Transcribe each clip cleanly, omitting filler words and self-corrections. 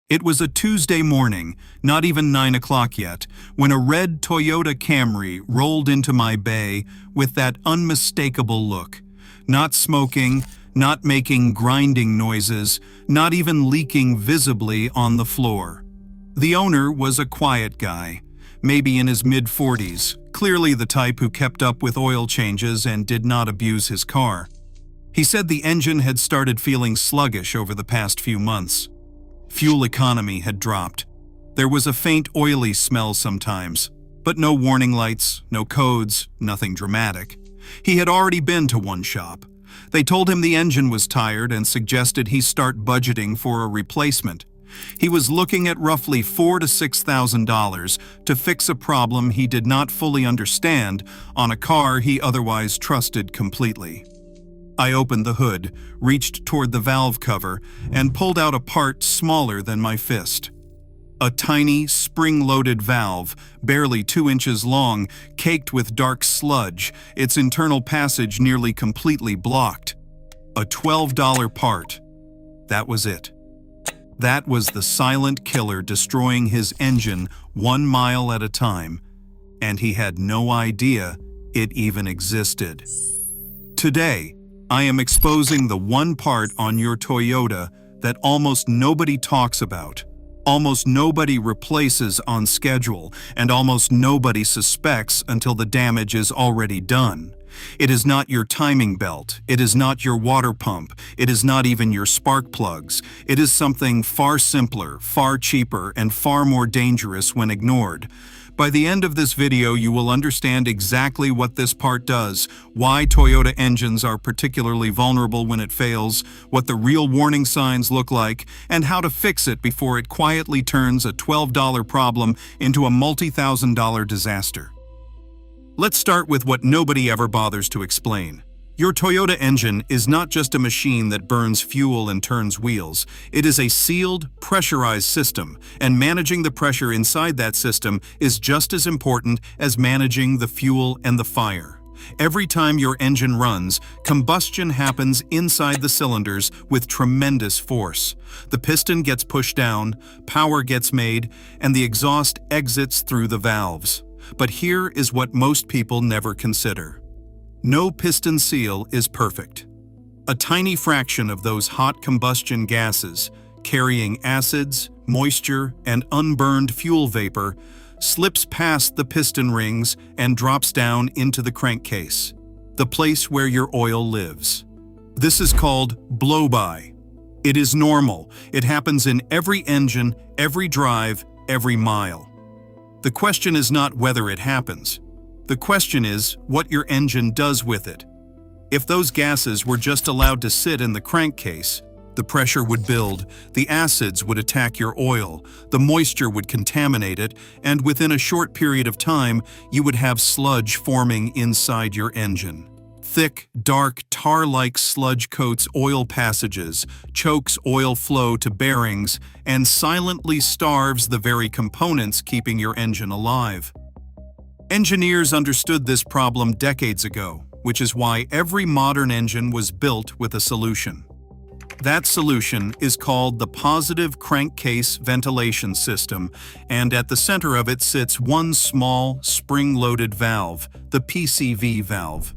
It was a Tuesday morning, not even 9 o'clock yet, when a red Toyota Camry rolled into my bay with that unmistakable look. Not smoking, not making grinding noises, not even leaking visibly on the floor. The owner was a quiet guy, maybe in his mid-40s, clearly the type who kept up with oil changes and did not abuse his car. He said the engine had started feeling sluggish over the past few months. Fuel economy had dropped. There was a faint oily smell sometimes, but no warning lights, no codes, nothing dramatic. He had already been to one shop. They told him the engine was tired and suggested he start budgeting for a replacement. He was looking at roughly $4,000 to $6,000 to fix a problem he did not fully understand on a car he otherwise trusted completely. I opened the hood, reached toward the valve cover, and pulled out a part smaller than my fist. A tiny, spring-loaded valve, barely 2 inches long, caked with dark sludge, its internal passage nearly completely blocked. A $12 part. That was it. That was the silent killer destroying his engine 1 mile at a time, and he had no idea it even existed. Today, I am exposing the one part on your Toyota that almost nobody talks about, almost nobody replaces on schedule, and almost nobody suspects until the damage is already done. It is not your timing belt, it is not your water pump, it is not even your spark plugs. It is something far simpler, far cheaper, and far more dangerous when ignored. By the end of this video, you will understand exactly what this part does, why Toyota engines are particularly vulnerable when it fails, what the real warning signs look like, and how to fix it before it quietly turns a $12 problem into a multi-thousand-dollar disaster. Let's start with what nobody ever bothers to explain. Your Toyota engine is not just a machine that burns fuel and turns wheels. It is a sealed, pressurized system, and managing the pressure inside that system is just as important as managing the fuel and the fire. Every time your engine runs, combustion happens inside the cylinders with tremendous force. The piston gets pushed down, power gets made, and the exhaust exits through the valves. But here is what most people never consider. No piston seal is perfect. A tiny fraction of those hot combustion gases, carrying acids, moisture, and unburned fuel vapor, slips past the piston rings and drops down into the crankcase, the place where your oil lives. This is called blow-by. It is normal. It happens in every engine, every drive, every mile. The question is not whether it happens. The question is what your engine does with it. If those gases were just allowed to sit in the crankcase, the pressure would build, the acids would attack your oil, the moisture would contaminate it, and within a short period of time, you would have sludge forming inside your engine. Thick, dark, tar-like sludge coats oil passages, chokes oil flow to bearings, and silently starves the very components keeping your engine alive. Engineers understood this problem decades ago, which is why every modern engine was built with a solution. That solution is called the positive crankcase ventilation system, and at the center of it sits one small, spring-loaded valve, the PCV valve.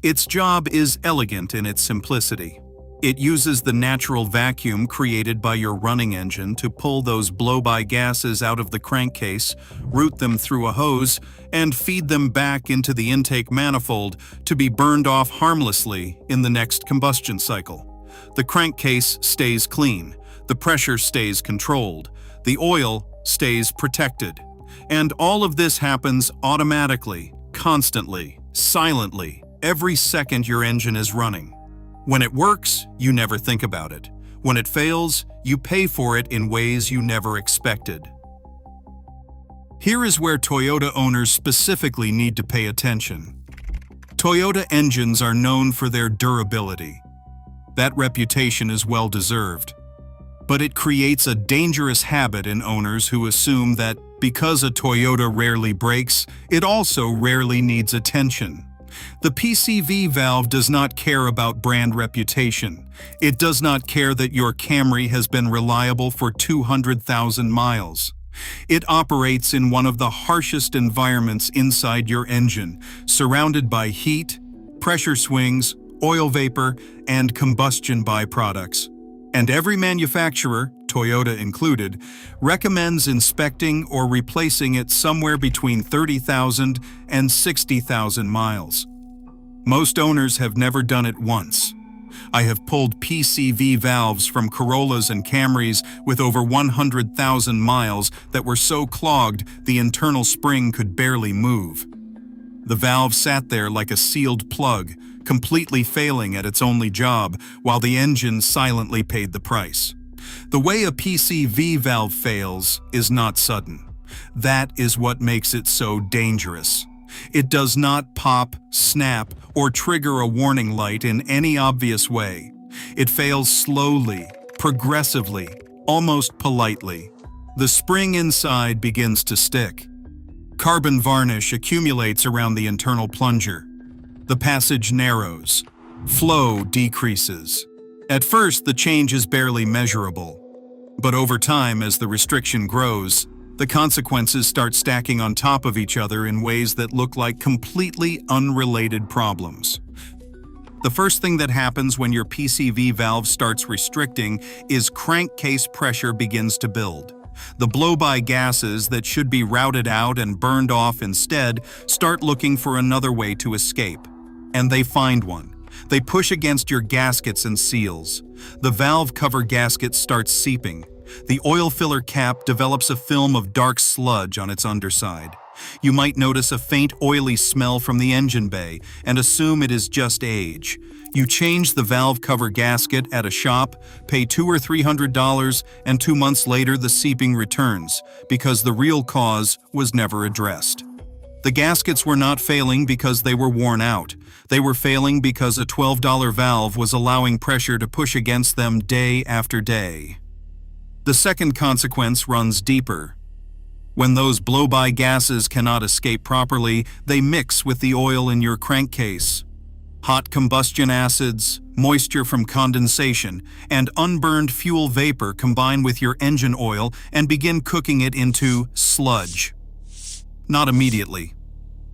Its job is elegant in its simplicity. It uses the natural vacuum created by your running engine to pull those blow-by gases out of the crankcase, route them through a hose, and feed them back into the intake manifold to be burned off harmlessly in the next combustion cycle. The crankcase stays clean, the pressure stays controlled, the oil stays protected. And all of this happens automatically, constantly, silently, every second your engine is running. When it works, you never think about it. When it fails, you pay for it in ways you never expected. Here is where Toyota owners specifically need to pay attention. Toyota engines are known for their durability. That reputation is well-deserved. But it creates a dangerous habit in owners who assume that because a Toyota rarely breaks, it also rarely needs attention. The PCV valve does not care about brand reputation. It does not care that your Camry has been reliable for 200,000 miles. It operates in one of the harshest environments inside your engine, surrounded by heat, pressure swings, oil vapor, and combustion byproducts. And every manufacturer, Toyota included, recommends inspecting or replacing it somewhere between 30,000 and 60,000 miles. Most owners have never done it once. I have pulled PCV valves from Corollas and Camrys with over 100,000 miles that were so clogged the internal spring could barely move. The valve sat there like a sealed plug, completely failing at its only job, while the engine silently paid the price. The way a PCV valve fails is not sudden. That is what makes it so dangerous. It does not pop, snap, or trigger a warning light in any obvious way. It fails slowly, progressively, almost politely. The spring inside begins to stick. Carbon varnish accumulates around the internal plunger. The passage narrows. Flow decreases. At first, the change is barely measurable. But over time, as the restriction grows, the consequences start stacking on top of each other in ways that look like completely unrelated problems. The first thing that happens when your PCV valve starts restricting is crankcase pressure begins to build. The blow-by gases that should be routed out and burned off instead start looking for another way to escape. And they find one. They push against your gaskets and seals. The valve cover gasket starts seeping. The oil filler cap develops a film of dark sludge on its underside. You might notice a faint oily smell from the engine bay and assume it is just age. You change the valve cover gasket at a shop, pay $200 or $300, and 2 months later the seeping returns because the real cause was never addressed. The gaskets were not failing because they were worn out. They were failing because a $12 valve was allowing pressure to push against them day after day. The second consequence runs deeper. When those blow-by gases cannot escape properly, they mix with the oil in your crankcase. Hot combustion acids, moisture from condensation, and unburned fuel vapor combine with your engine oil and begin cooking it into sludge. Not immediately,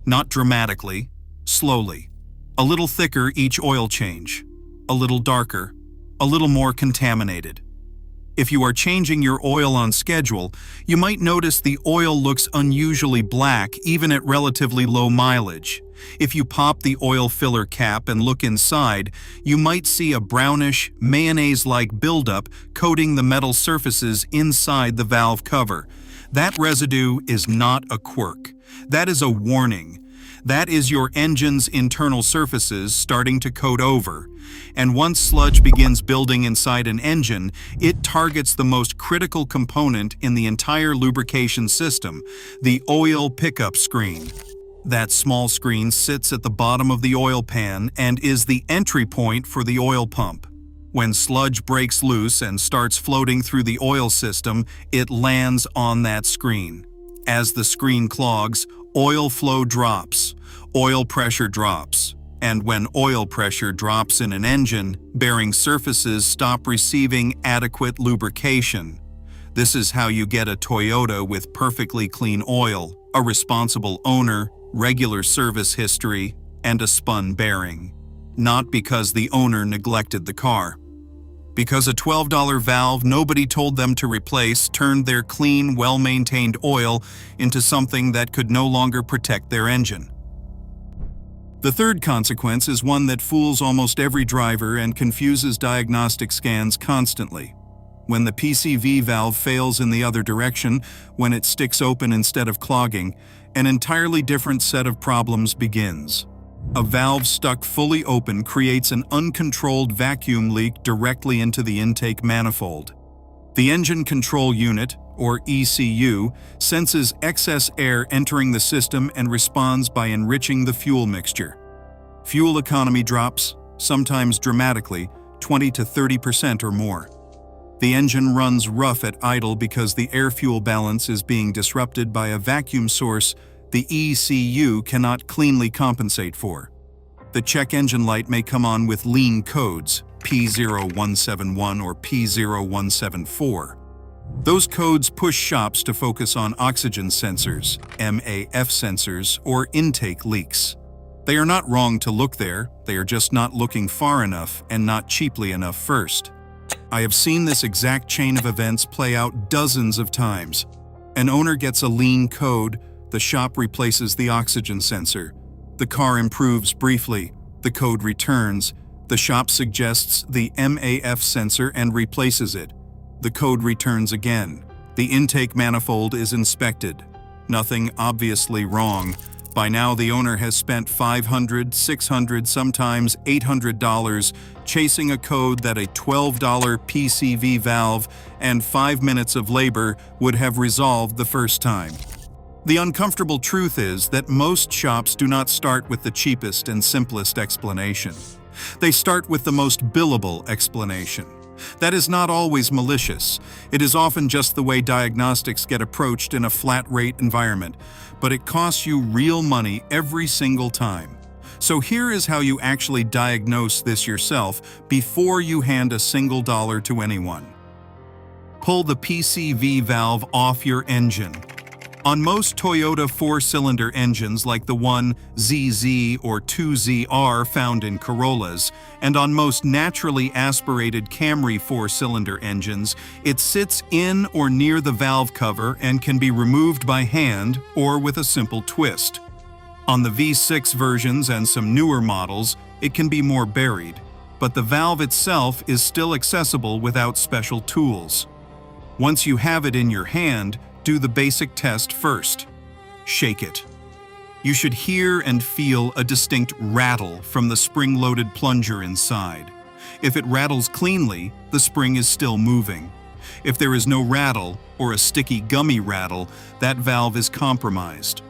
not dramatically, slowly. A little thicker each oil change, a little darker, a little more contaminated. If you are changing your oil on schedule, you might notice the oil looks unusually black even at relatively low mileage. If you pop the oil filler cap and look inside, you might see a brownish, mayonnaise-like buildup coating the metal surfaces inside the valve cover. That residue is not a quirk. That is a warning. That is your engine's internal surfaces starting to coat over. And once sludge begins building inside an engine, it targets the most critical component in the entire lubrication system, the oil pickup screen. That small screen sits at the bottom of the oil pan and is the entry point for the oil pump. When sludge breaks loose and starts floating through the oil system, it lands on that screen. As the screen clogs, oil flow drops, oil pressure drops, and when oil pressure drops in an engine, bearing surfaces stop receiving adequate lubrication. This is how you get a Toyota with perfectly clean oil, a responsible owner, regular service history, and a spun bearing. Not because the owner neglected the car. Because a $12 valve nobody told them to replace turned their clean, well-maintained oil into something that could no longer protect their engine. The third consequence is one that fools almost every driver and confuses diagnostic scans constantly. When the PCV valve fails in the other direction, when it sticks open instead of clogging, an entirely different set of problems begins. A valve stuck fully open creates an uncontrolled vacuum leak directly into the intake manifold. The engine control unit, or ECU, senses excess air entering the system and responds by enriching the fuel mixture. Fuel economy drops, sometimes dramatically, 20 to 30% or more. The engine runs rough at idle because the air-fuel balance is being disrupted by a vacuum source the ECU cannot cleanly compensate for. The check engine light may come on with lean codes, P0171 or P0174. Those codes push shops to focus on oxygen sensors, MAF sensors, or intake leaks. They are not wrong to look there, they are just not looking far enough and not cheaply enough first. I have seen this exact chain of events play out dozens of times. An owner gets a lean code, the shop replaces the oxygen sensor. The car improves briefly, the code returns, the shop suggests the MAF sensor and replaces it. The code returns again. The intake manifold is inspected. Nothing obviously wrong. By now, the owner has spent $500, $600, sometimes $800 chasing a code that a $12 PCV valve and 5 minutes of labor would have resolved the first time. The uncomfortable truth is that most shops do not start with the cheapest and simplest explanation. They start with the most billable explanation. That is not always malicious. It is often just the way diagnostics get approached in a flat-rate environment, but it costs you real money every single time. So here is how you actually diagnose this yourself before you hand a single dollar to anyone. Pull the PCV valve off your engine. On most Toyota 4-cylinder engines like the 1ZZ or 2ZR found in Corollas, and on most naturally aspirated Camry 4-cylinder engines, it sits in or near the valve cover and can be removed by hand or with a simple twist. On the V6 versions and some newer models, it can be more buried, but the valve itself is still accessible without special tools. Once you have it in your hand, do the basic test first. Shake it. You should hear and feel a distinct rattle from the spring-loaded plunger inside. If it rattles cleanly, the spring is still moving. If there is no rattle, or a sticky gummy rattle, that valve is compromised.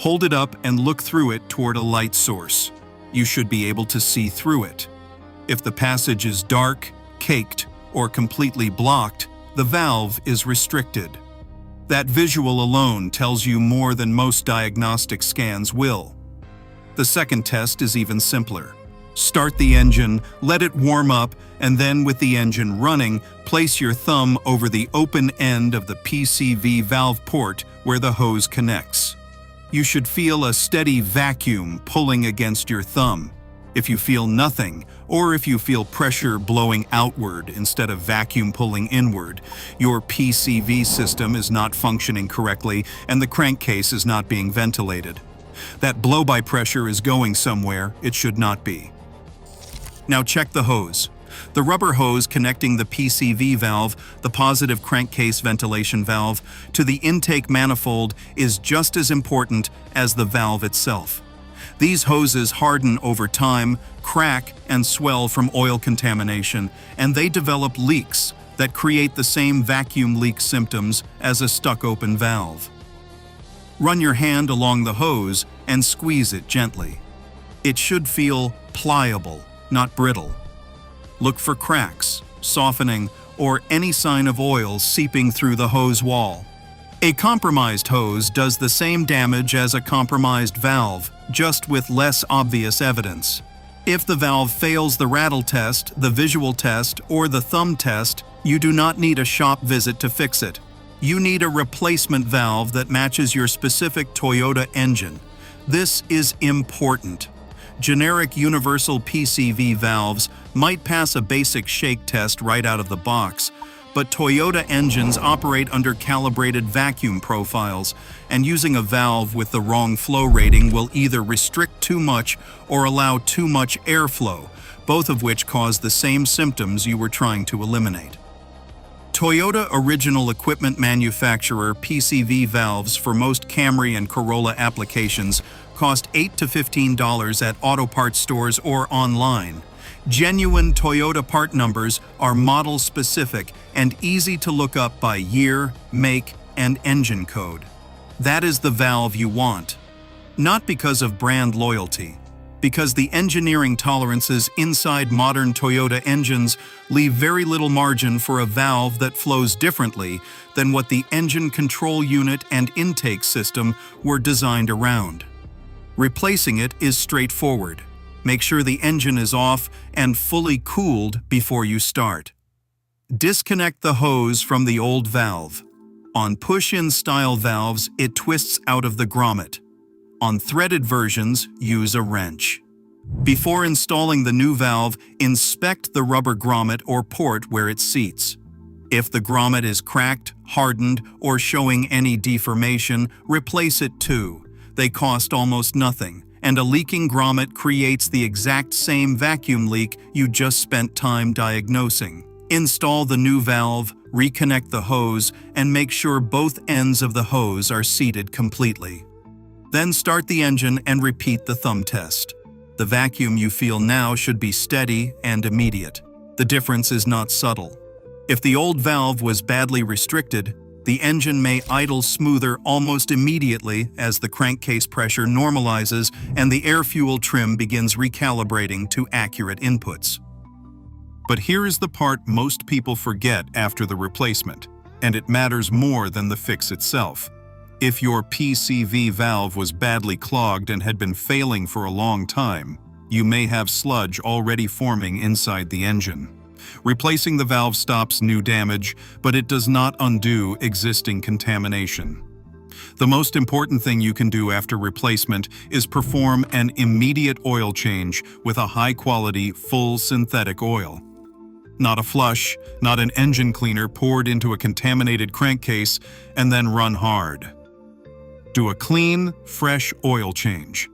Hold it up and look through it toward a light source. You should be able to see through it. If the passage is dark, caked, or completely blocked, the valve is restricted. That visual alone tells you more than most diagnostic scans will. The second test is even simpler. Start the engine, let it warm up, and then with the engine running, place your thumb over the open end of the PCV valve port where the hose connects. You should feel a steady vacuum pulling against your thumb. If you feel nothing, or if you feel pressure blowing outward instead of vacuum pulling inward, your PCV system is not functioning correctly and the crankcase is not being ventilated. That blow-by pressure is going somewhere it should not be. Now check the hose. The rubber hose connecting the PCV valve, the positive crankcase ventilation valve, to the intake manifold is just as important as the valve itself. These hoses harden over time, crack, and swell from oil contamination, and they develop leaks that create the same vacuum leak symptoms as a stuck-open valve. Run your hand along the hose and squeeze it gently. It should feel pliable, not brittle. Look for cracks, softening, or any sign of oil seeping through the hose wall. A compromised hose does the same damage as a compromised valve, just with less obvious evidence. If the valve fails the rattle test, the visual test, or the thumb test, you do not need a shop visit to fix it. You need a replacement valve that matches your specific Toyota engine. This is important. Generic universal PCV valves might pass a basic shake test right out of the box, but Toyota engines operate under calibrated vacuum profiles, and using a valve with the wrong flow rating will either restrict too much or allow too much airflow, both of which cause the same symptoms you were trying to eliminate. Toyota original equipment manufacturer PCV valves for most Camry and Corolla applications cost $8 to $15 at auto parts stores or online. Genuine Toyota part numbers are model-specific and easy to look up by year, make, and engine code. That is the valve you want. Not because of brand loyalty, because the engineering tolerances inside modern Toyota engines leave very little margin for a valve that flows differently than what the engine control unit and intake system were designed around. Replacing it is straightforward. Make sure the engine is off and fully cooled before you start. Disconnect the hose from the old valve. On push-in style valves, it twists out of the grommet. On threaded versions, use a wrench. Before installing the new valve, inspect the rubber grommet or port where it seats. If the grommet is cracked, hardened, or showing any deformation, replace it too. They cost almost nothing, and a leaking grommet creates the exact same vacuum leak you just spent time diagnosing. Install the new valve, reconnect the hose, and make sure both ends of the hose are seated completely. Then start the engine and repeat the thumb test. The vacuum you feel now should be steady and immediate. The difference is not subtle. If the old valve was badly restricted, the engine may idle smoother almost immediately as the crankcase pressure normalizes and the air-fuel trim begins recalibrating to accurate inputs. But here is the part most people forget after the replacement, and it matters more than the fix itself. If your PCV valve was badly clogged and had been failing for a long time, you may have sludge already forming inside the engine. Replacing the valve stops new damage, but it does not undo existing contamination. The most important thing you can do after replacement is perform an immediate oil change with a high-quality, full synthetic oil. Not a flush, not an engine cleaner poured into a contaminated crankcase and then run hard. Do a clean, fresh oil change.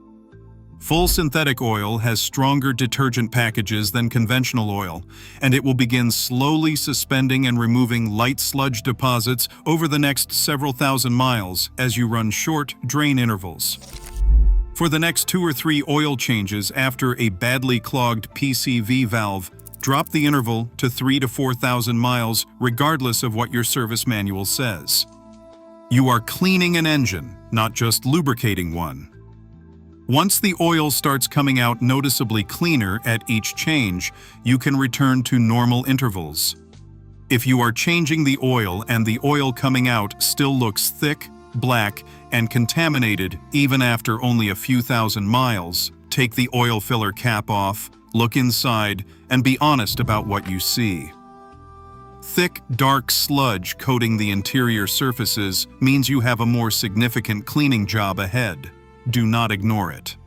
Full synthetic oil has stronger detergent packages than conventional oil, and it will begin slowly suspending and removing light sludge deposits over the next several thousand miles as you run short drain intervals. For the next 2 or 3 oil changes after a badly clogged PCV valve, drop the interval to 3,000 to 4,000 miles regardless of what your service manual says. You are cleaning an engine, not just lubricating one. Once the oil starts coming out noticeably cleaner at each change, you can return to normal intervals. If you are changing the oil and the oil coming out still looks thick, black, and contaminated even after only a few thousand miles, take the oil filler cap off, look inside, and be honest about what you see. Thick, dark sludge coating the interior surfaces means you have a more significant cleaning job ahead. Do not ignore it.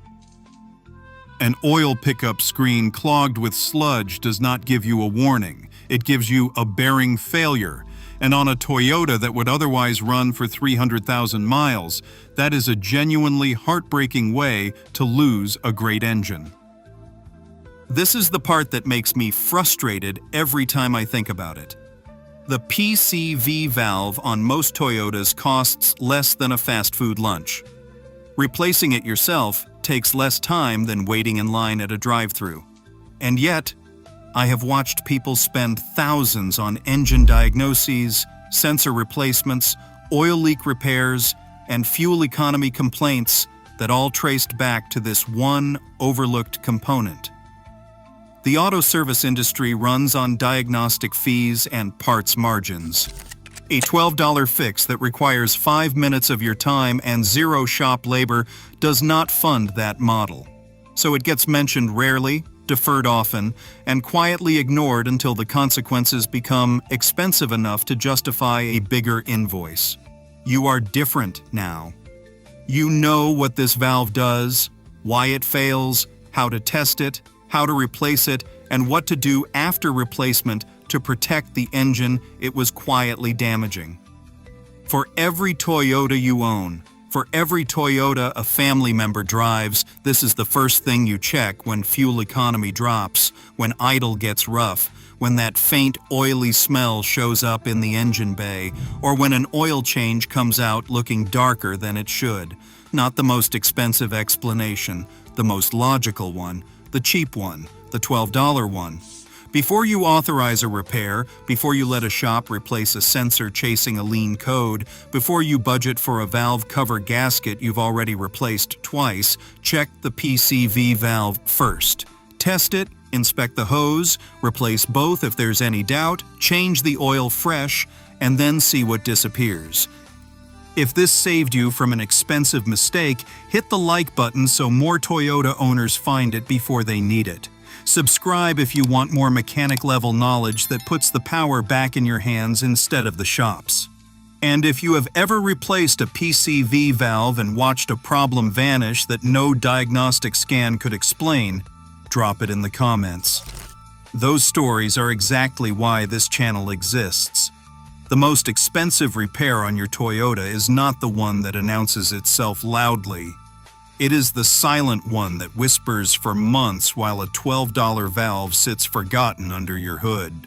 An oil pickup screen clogged with sludge does not give you a warning. It gives you a bearing failure. And on a Toyota that would otherwise run for 300,000 miles, that is a genuinely heartbreaking way to lose a great engine. This is the part that makes me frustrated every time I think about it. The PCV valve on most Toyotas costs less than a fast food lunch. Replacing it yourself takes less time than waiting in line at a drive-thru. And yet, I have watched people spend thousands on engine diagnoses, sensor replacements, oil leak repairs, and fuel economy complaints that all traced back to this one overlooked component. The auto service industry runs on diagnostic fees and parts margins. A $12 fix that requires 5 minutes of your time and 0 shop labor does not fund that model. So it gets mentioned rarely, deferred often, and quietly ignored until the consequences become expensive enough to justify a bigger invoice. You are different now. You know what this valve does, why it fails, how to test it, how to replace it, and what to do after replacement to protect the engine it was quietly damaging. For every Toyota you own, for every Toyota a family member drives, this is the first thing you check when fuel economy drops, when idle gets rough, when that faint oily smell shows up in the engine bay, or when an oil change comes out looking darker than it should. Not the most expensive explanation, the most logical one, the cheap one, the $12 one. Before you authorize a repair, before you let a shop replace a sensor chasing a lean code, before you budget for a valve cover gasket you've already replaced twice, check the PCV valve first. Test it, inspect the hose, replace both if there's any doubt, change the oil fresh, and then see what disappears. If this saved you from an expensive mistake, hit the like button so more Toyota owners find it before they need it. Subscribe if you want more mechanic-level knowledge that puts the power back in your hands instead of the shop's. And if you have ever replaced a PCV valve and watched a problem vanish that no diagnostic scan could explain, drop it in the comments. Those stories are exactly why this channel exists. The most expensive repair on your Toyota is not the one that announces itself loudly. It is the silent one that whispers for months while a $12 valve sits forgotten under your hood.